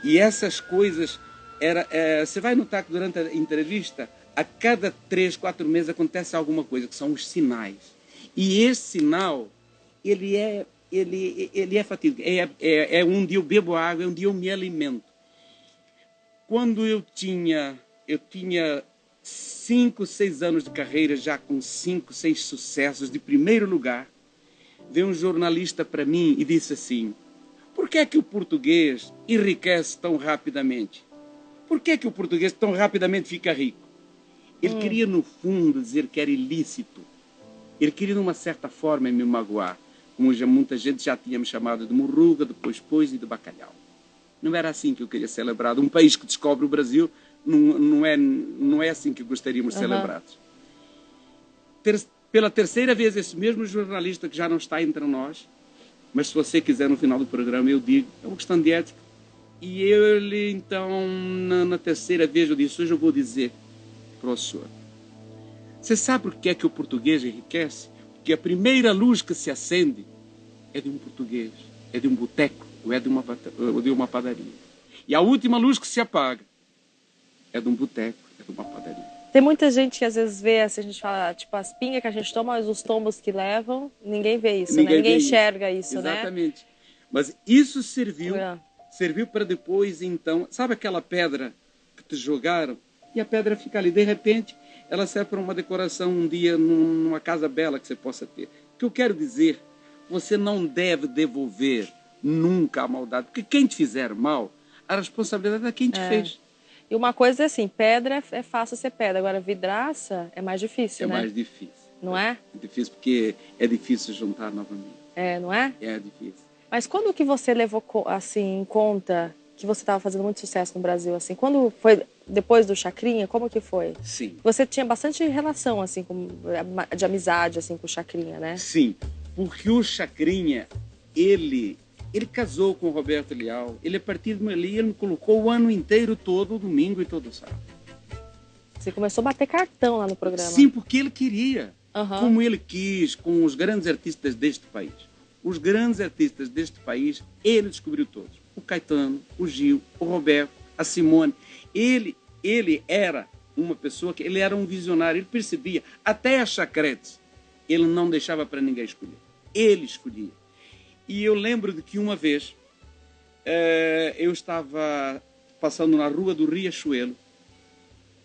E essas coisas, você vai notar que durante a entrevista, a cada 3, 4 meses acontece alguma coisa, que são os sinais. E esse sinal, ele é fatídico. Um dia eu bebo água, um dia eu me alimento. Quando eu tinha 5, 6 anos de carreira, já com 5, 6 sucessos de primeiro lugar, veio um jornalista para mim e disse assim: por que é que o português enriquece tão rapidamente? Por que é que o português tão rapidamente fica rico? Ele queria, no fundo, dizer que era ilícito. Ele queria, de uma certa forma, me magoar. Como já muita gente já tinha me chamado de murruga, de pois e de bacalhau. Não era assim que eu queria ser lembrado. Um país que descobre o Brasil não é assim que gostaríamos de ser lembrados. Pela terceira vez, esse mesmo jornalista que já não está entre nós, mas se você quiser, no final do programa, eu digo, é uma questão de ética. E ele, então, na terceira vez, eu disse: hoje eu vou dizer para o senhor, você sabe por que é que o português enriquece? Porque a primeira luz que se acende é de um português, é de um boteco, ou é de uma padaria. E a última luz que se apaga é de um boteco, é de uma padaria. Tem muita gente que às vezes vê, assim, a gente fala, tipo, as pingas que a gente toma, mas os tombos que levam, ninguém vê isso, né? Ninguém enxerga isso, né? Exatamente. Mas isso serviu para depois, então, sabe aquela pedra que te jogaram? E a pedra fica ali, de repente, ela serve para uma decoração um dia numa casa bela que você possa ter. O que eu quero dizer, você não deve devolver nunca a maldade, porque quem te fizer mal, a responsabilidade é quem te fez. E uma coisa é assim, pedra é fácil ser pedra, agora vidraça é mais difícil, né? É mais difícil. Não é? É difícil porque é difícil juntar novamente. É, não é? É difícil. Mas quando que você levou, assim, em conta que você estava fazendo muito sucesso no Brasil, assim? Quando foi depois do Chacrinha, como que foi? Sim. Você tinha bastante relação, assim, de amizade, assim, com o Chacrinha, né? Sim, porque o Chacrinha, ele casou com o Roberto Leal, ele a partir dali, ele me colocou o ano inteiro, todo domingo e todo sábado. Você começou a bater cartão lá no programa. Sim, porque ele queria, como ele quis, com os grandes artistas deste país. Os grandes artistas deste país, ele descobriu todos. O Caetano, o Gil, o Roberto, a Simone. Ele era uma pessoa ele era um visionário, ele percebia, até a Chacrete, ele não deixava para ninguém escolher. Ele escolhia. E eu lembro de que uma vez eu estava passando na rua do Riachuelo,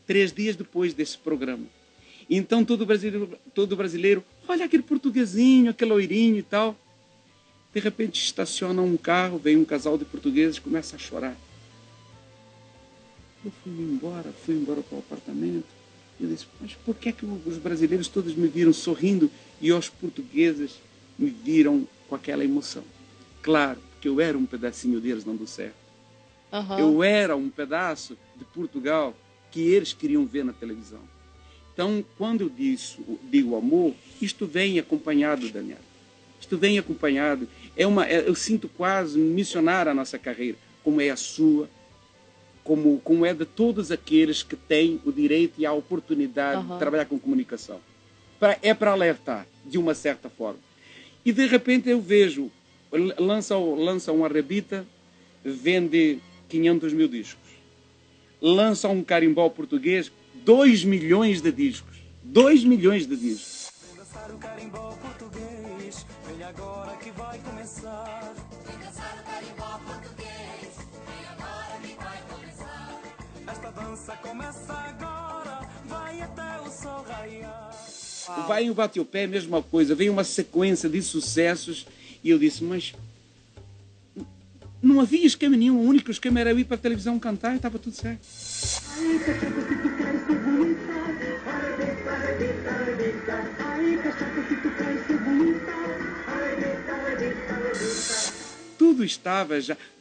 3 dias depois desse programa. Então todo brasileiro, olha aquele portuguesinho, aquele loirinho e tal. De repente estaciona um carro, vem um casal de portugueses e começa a chorar. Eu fui embora para o apartamento. Eu disse, mas por que é que os brasileiros todos me viram sorrindo e os portugueses me viram com aquela emoção? Claro, porque eu era um pedacinho deles, não do certo. Eu era um pedaço de Portugal que eles queriam ver na televisão. Então, quando eu digo amor, isto vem acompanhado, Daniel. Isto vem acompanhado. Eu sinto quase missionar a nossa carreira, como é a sua, como é de todos aqueles que têm o direito e a oportunidade de trabalhar com comunicação. É para alertar, de uma certa forma. E de repente eu vejo, lança uma rebita, vende 500 mil discos. Lança um carimbó português, 2 milhões de discos. 2 milhões de discos. Vem dançar o carimbó português, vem agora que vai começar. Vem dançar o carimbó português, vem agora que vai começar. Esta dança começa agora, vai até o sol raiar. O Vai e o Bate o Pé, a mesma coisa. Veio uma sequência de sucessos e eu disse, mas não havia esquema nenhum. O único esquema era eu ir para a televisão cantar e estava tudo certo.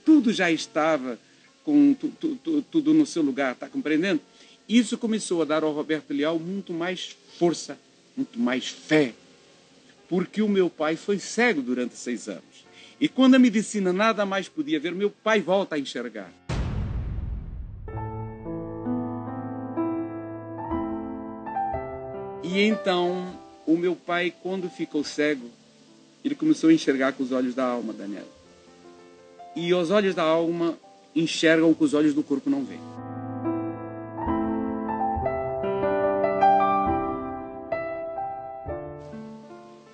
Tudo já estava com tudo no seu lugar, está compreendendo? Isso começou a dar ao Roberto Leal muito mais força, muito mais fé, porque o meu pai foi cego durante 6 anos. E quando a medicina nada mais podia ver, meu pai volta a enxergar. E então, o meu pai, quando ficou cego, ele começou a enxergar com os olhos da alma, Daniel. E os olhos da alma, enxergam o que os olhos do corpo não veem.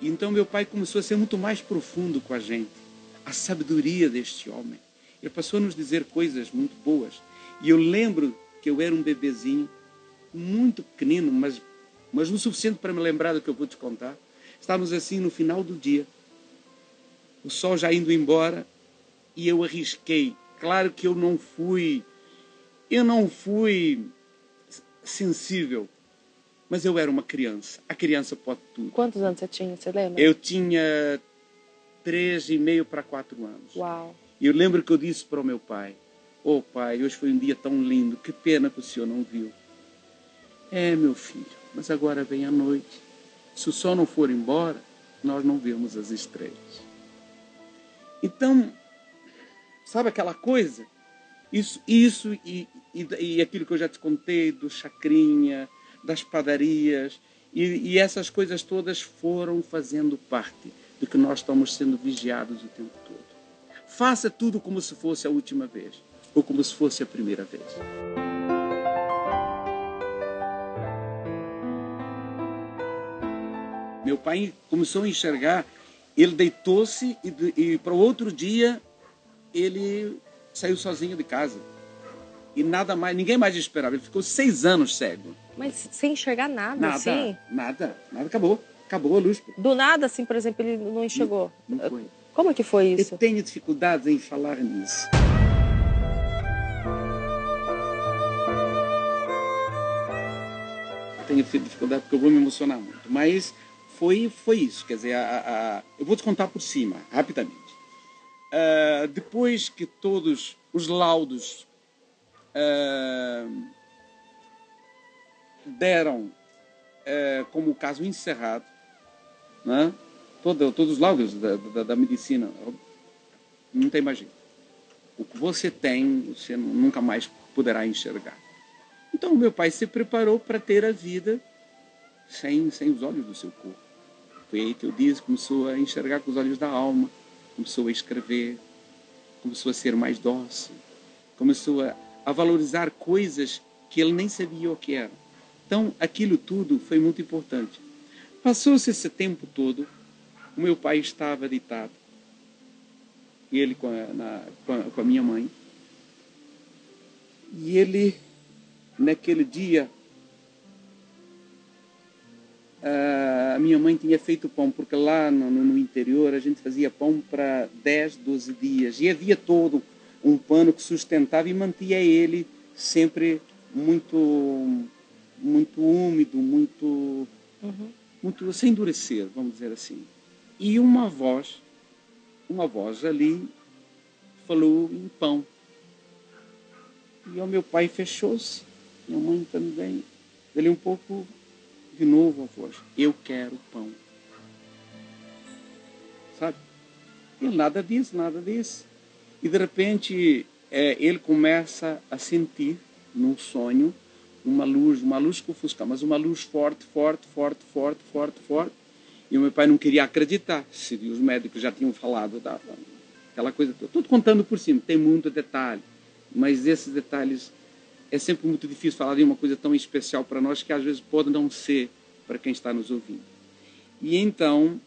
E então meu pai começou a ser muito mais profundo com a gente. A sabedoria deste homem. Ele passou a nos dizer coisas muito boas. E eu lembro que eu era um bebezinho, muito pequenino, mas o suficiente para me lembrar do que eu vou te contar. Estávamos assim no final do dia, o sol já indo embora, e eu arrisquei. Claro que eu não fui sensível, mas eu era uma criança. A criança pode tudo. Quantos anos você tinha, você lembra? Eu tinha 3,5 para 4 anos. Uau. E eu lembro que eu disse para o meu pai: "Oh pai, hoje foi um dia tão lindo, que pena que o senhor não viu." "É, meu filho, mas agora vem a noite. Se o sol não for embora, nós não vemos as estrelas." Então, sabe aquela coisa? Isso e aquilo que eu já te contei do chacrinha, das padarias, e essas coisas todas foram fazendo parte de que nós estamos sendo vigiados o tempo todo. Faça tudo como se fosse a última vez, ou como se fosse a primeira vez. Meu pai começou a enxergar, ele deitou-se e para o outro dia ele saiu sozinho de casa. E nada mais, ninguém mais esperava. Ele ficou 6 anos cego. Mas sem enxergar nada, assim? Nada, acabou. Acabou a luz. Do nada, assim, por exemplo, ele não enxergou? Não foi. Como é que foi isso? Eu tenho dificuldades em falar nisso. Eu tenho dificuldade porque eu vou me emocionar muito. Mas foi isso. Quer dizer, eu vou te contar por cima, rapidamente. Depois que todos os laudos deram como o caso encerrado, né? Todos os laudos da medicina, não tem mais jeito. O que você tem, você nunca mais poderá enxergar. Então, meu pai se preparou para ter a vida sem os olhos do seu corpo. Foi aí que eu disse, começou a enxergar com os olhos da alma, começou a escrever, começou a ser mais dócil, começou a valorizar coisas que ele nem sabia o que eram. Então, aquilo tudo foi muito importante. Passou-se esse tempo todo, o meu pai estava deitado, ele com a minha mãe, e ele, naquele dia, a minha mãe tinha feito pão, porque lá no interior a gente fazia pão para 10, 12 dias, e havia todo um pano que sustentava e mantia ele sempre muito úmido, muito sem endurecer, vamos dizer assim. E uma voz ali falou em pão. E o meu pai fechou-se, minha mãe também. Ele um pouco, de novo a voz: "Eu quero pão." Sabe? E nada disso. E de repente ele começa a sentir num sonho uma luz que ofuscava, mas uma luz forte. E o meu pai não queria acreditar, se os médicos já tinham falado aquela coisa toda. Estou contando por cima, tem muito detalhe, mas esses detalhes é sempre muito difícil falar de uma coisa tão especial para nós que às vezes pode não ser para quem está nos ouvindo. E então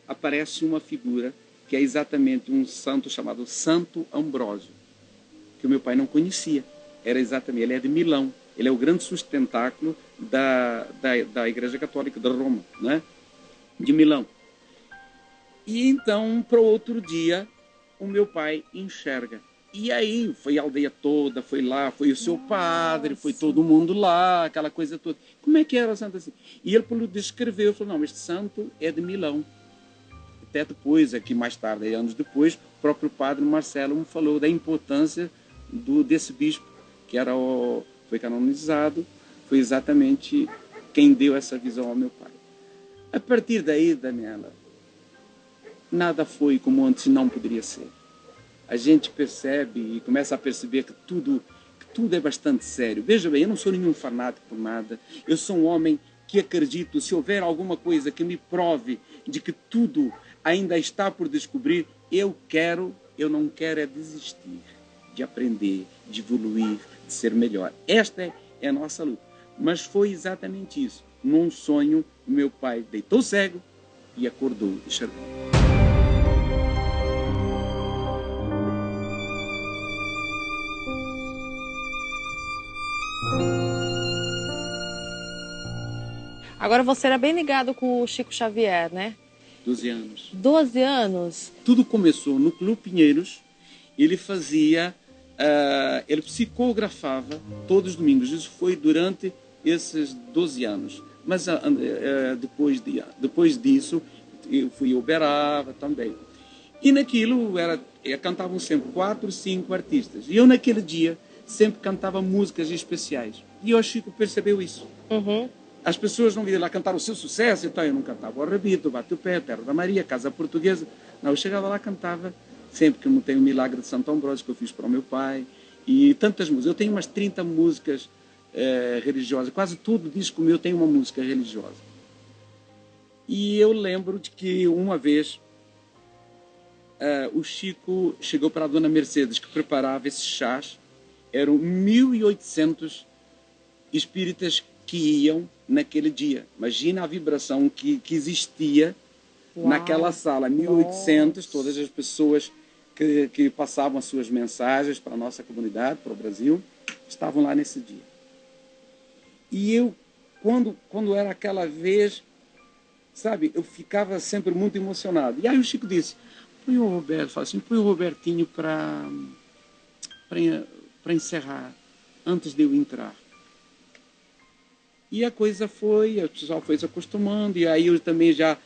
aparece uma figura que é exatamente um santo chamado Santo Ambrósio, que o meu pai não conhecia. Ele é de Milão. Ele é o grande sustentáculo da Igreja Católica de Roma, né? De Milão. E então, para o outro dia, o meu pai enxerga. E aí, foi a aldeia toda, foi lá, foi o seu padre, foi todo mundo lá, aquela coisa toda. Como é que era o santo assim? E ele descreveu, falou: "Não, este santo é de Milão." Até depois, aqui mais tarde, anos depois, o próprio padre Marcelo me falou da importância desse bispo, que foi canonizado, foi exatamente quem deu essa visão ao meu pai. A partir daí, Daniela, nada foi como antes não poderia ser. A gente percebe e começa a perceber que tudo é bastante sério. Veja bem, eu não sou nenhum fanático por nada. Eu sou um homem que acredito, se houver alguma coisa que me prove de que tudo ainda está por descobrir, eu quero eu não quero é desistir de aprender, de evoluir, de ser melhor. Esta é a nossa luta. Mas foi exatamente isso. Num sonho, meu pai deitou cego e acordou e enxergou. Agora você era bem ligado com o Chico Xavier, né? 12 anos. 12 anos? Tudo começou no Clube Pinheiros. Ele fazia, ele psicografava todos os domingos. Isso foi durante esses 12 anos. Mas depois disso, eu uberava também. E naquilo cantavam sempre 4, 5 artistas. E eu naquele dia sempre cantava músicas especiais. E o Chico percebeu isso. Uhum. As pessoas não iam lá cantar o seu sucesso, então eu não cantava o Rabito, Bate o Pé, Terra da Maria, Casa Portuguesa. Não, eu chegava lá, cantava sempre que não tem o Milagre de Santo Ambrósio que eu fiz para o meu pai. E tantas músicas. Eu tenho umas 30 músicas religiosas. Quase todo disco meu tem uma música religiosa. E eu lembro de que uma vez o Chico chegou para a Dona Mercedes, que preparava esses chás. Eram 1.800 espíritas que iam naquele dia. Imagina a vibração que existia. Uau. Naquela sala. 1.800, nossa. Todas as pessoas que passavam as suas mensagens para a nossa comunidade, para o Brasil, estavam lá nesse dia. E eu, quando era aquela vez, sabe, eu ficava sempre muito emocionado. E aí o Chico disse, põe o Roberto, fala assim, põe o Robertinho para encerrar, antes de eu entrar. E a coisa foi, o pessoal foi se acostumando, e aí eu também já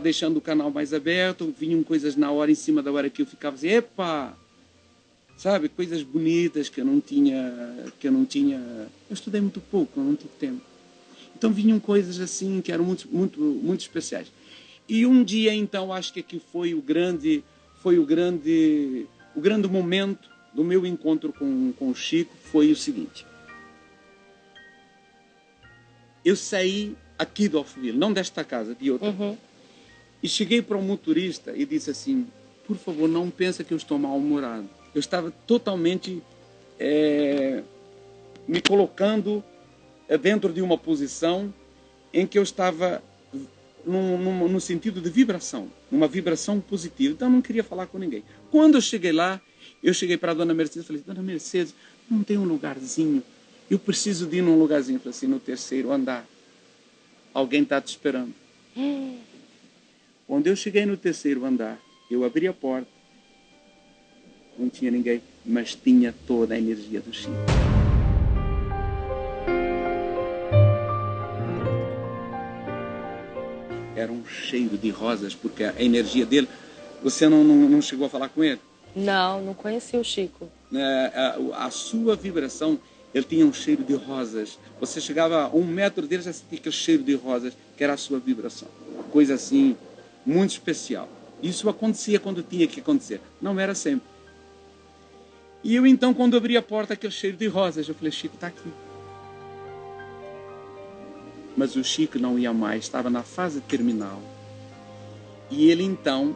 deixando o canal mais aberto, vinham coisas na hora, em cima da hora que eu ficava assim, epa! Sabe, coisas bonitas que eu não tinha, eu estudei muito pouco, não tive tempo. Então vinham coisas assim que eram muito especiais. E um dia, então, acho que aqui foi o grande momento do meu encontro com o Chico, foi o seguinte. Eu saí aqui do Alphaville, não desta casa, de outra. Uhum. E cheguei para um motorista e disse assim, por favor, não pense que eu estou mal-humorado. Eu estava totalmente me colocando dentro de uma posição em que eu estava no sentido de vibração, uma vibração positiva. Então eu não queria falar com ninguém. Quando eu cheguei lá, eu cheguei para a Dona Mercedes e falei, Dona Mercedes, não tem um lugarzinho? Eu preciso de ir num lugarzinho, falei assim, no 3º andar. Alguém está te esperando. Quando eu cheguei no 3º andar, eu abri a porta, não tinha ninguém, mas tinha toda a energia do Chico. Era um cheiro de rosas, porque a energia dele... Você não chegou a falar com ele? Não conheci o Chico. A sua vibração... Ele tinha um cheiro de rosas. Você chegava a 1 metro dele, já sentia aquele cheiro de rosas, que era a sua vibração. Coisa assim, muito especial. Isso acontecia quando tinha que acontecer. Não era sempre. E eu então, quando abri a porta, aquele cheiro de rosas, eu falei, Chico, está aqui. Mas o Chico não ia mais, estava na fase terminal. E ele então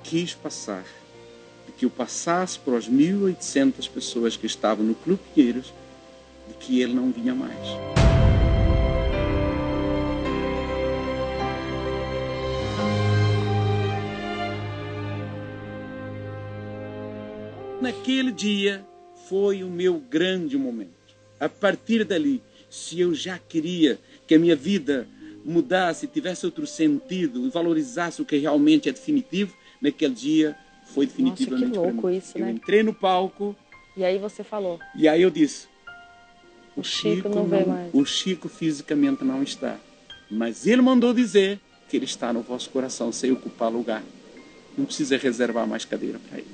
quis passar. Que eu passasse para as 1.800 pessoas que estavam no Clube Pinheiros, de que ele não vinha mais. Naquele dia foi o meu grande momento. A partir dali, se eu já queria que a minha vida mudasse, tivesse outro sentido e valorizasse o que realmente é definitivo, naquele dia foi definitivamente. Nossa, que louco isso, né? Eu entrei no palco. E aí você falou. E aí eu disse, o Chico não vê mais. O Chico fisicamente não está. Mas ele mandou dizer que ele está no vosso coração, sem ocupar lugar. Não precisa reservar mais cadeira para ele.